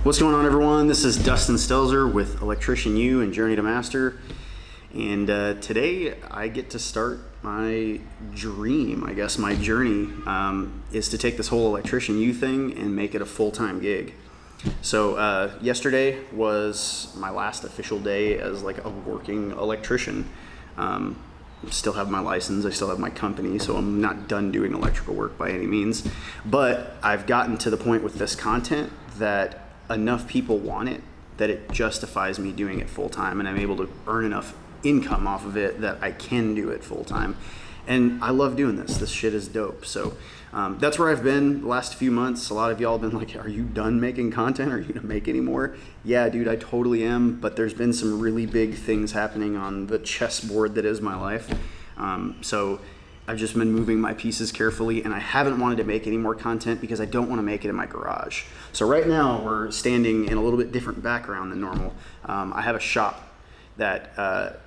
What's going on, everyone? This is Dustin Stelzer with Electrician U and Journey to Master. And today I get to start my dream, I guess my journey, is to take this whole Electrician U thing and make it a full-time gig. So yesterday was my last official day as like a working electrician. Still have my license, I still have my company, so I'm not done doing electrical work by any means. But I've gotten to the point with this content that enough people want it that it justifies me doing it full time, and I'm able to earn enough income off of it that I can do it full time. And I love doing this. This shit is dope. So that's where I've been the last few months. A lot of y'all have been like, are you done making content? Are you gonna make any more? Yeah, dude, I totally am. But there's been some really big things happening on the chessboard that is my life. So I've just been moving my pieces carefully, and I haven't wanted to make any more content because I don't want to make it in my garage. So right now we're standing in a little bit different background than normal. I have a shop that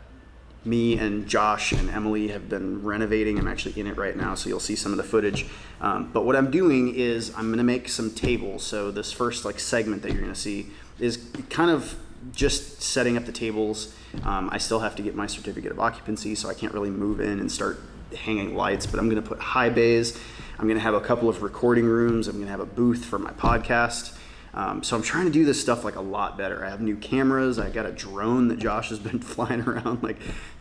me and Josh and Emily have been renovating. I'm actually in it right now, so you'll see some of the footage. But what I'm doing is I'm gonna make some tables. So this first segment that you're gonna see is kind of just setting up the tables. I still have to get my certificate of occupancy, so I can't really move in and start hanging lights, but I'm gonna put high bays. I'm gonna have a couple of recording rooms. I'm gonna have a booth for my podcast. So I'm trying to do this stuff a lot better. I have new cameras. I got a drone that Josh has been flying around,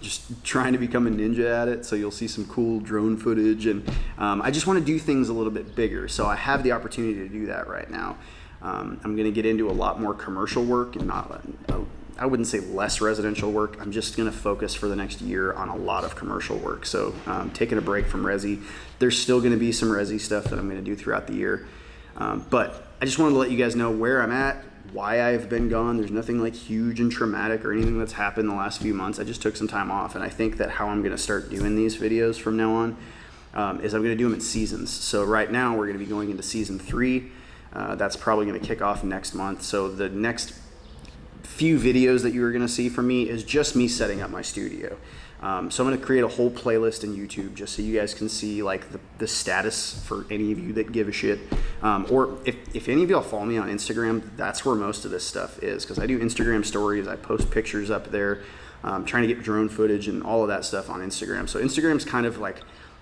just trying to become a ninja at it. So you'll see some cool drone footage, and I just want to do things a little bit bigger. So I have the opportunity to do that right now. I'm going to get into a lot more commercial work and I wouldn't say less residential work. I'm just going to focus for the next year on a lot of commercial work. So taking a break from resi. There's still going to be some resi stuff that I'm going to do throughout the year. But I just wanted to let you guys know where I'm at, why I've been gone. There's nothing huge and traumatic or anything that's happened the last few months. I just took some time off, and I think that how I'm going to start doing these videos from now on is I'm going to do them in seasons. So right now we're going to be going into season 3. That's probably going to kick off next month. So the next few videos that you're going to see from me is just me setting up my studio. So I'm going to create a whole playlist in YouTube just so you guys can see the status for any of you that give a shit. Or if any of y'all follow me on Instagram, that's where most of this stuff is, because I do Instagram stories. I post pictures up there, trying to get drone footage and all of that stuff on Instagram. So Instagram's kind of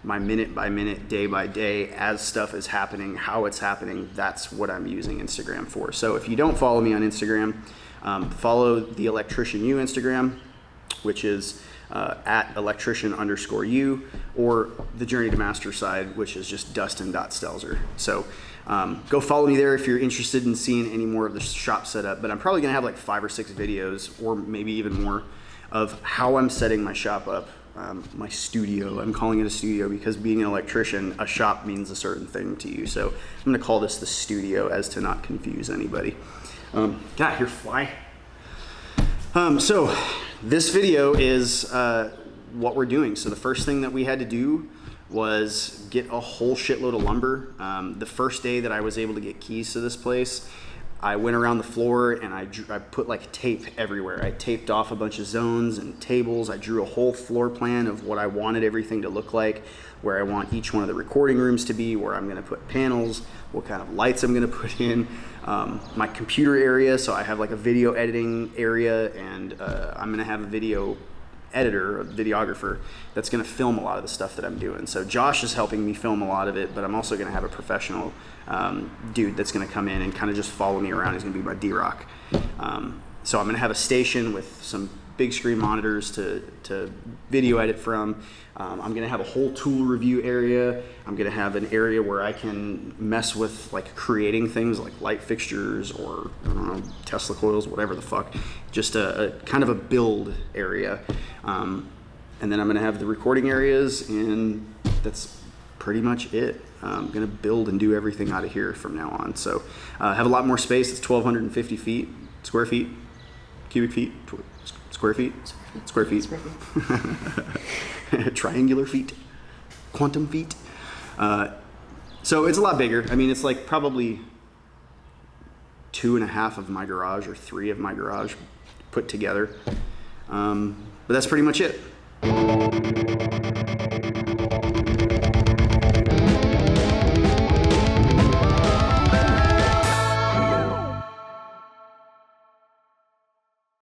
my minute by minute, day by day, as stuff is happening, how it's happening. That's what I'm using Instagram for. So if you don't follow me on Instagram, follow the Electrician U Instagram, which is at Electrician_U, or the Journey to Master side, which is just Dustin.Stelzer. So go follow me there if you're interested in seeing any more of the shop setup. But I'm probably gonna have 5 or 6 videos, or maybe even more, of how I'm setting my shop up, my studio. I'm calling it a studio because, being an electrician, a shop means a certain thing to you. So I'm gonna call this the studio, as to not confuse anybody. God, you're fly. So this video is what we're doing. So the first thing that we had to do was get a whole shitload of lumber. The first day that I was able to get keys to this place, I went around the floor and I put tape everywhere. I taped off a bunch of zones and tables. I drew a whole floor plan of what I wanted everything to look like, where I want each one of the recording rooms to be, where I'm gonna put panels, what kind of lights I'm gonna put in, my computer area. So I have a video editing area, and I'm gonna have a video editor, a videographer, that's gonna film a lot of the stuff that I'm doing. So Josh is helping me film a lot of it, but I'm also gonna have a professional dude that's gonna come in and kind of just follow me around. He's gonna be my D-Rock. So I'm gonna have a station with some big screen monitors to video edit from. I'm gonna have a whole tool review area. I'm gonna have an area where I can mess with creating things like light fixtures, or I don't know, Tesla coils, whatever the fuck. Just a kind of a build area. And then I'm gonna have the recording areas, and that's pretty much it. I'm gonna build and do everything out of here from now on. So I have a lot more space. It's 1,250 square feet, cubic feet, square feet. Triangular feet, quantum feet. So it's a lot bigger. I mean, it's probably 2.5 of my garage, or 3 of my garage put together. But that's pretty much it.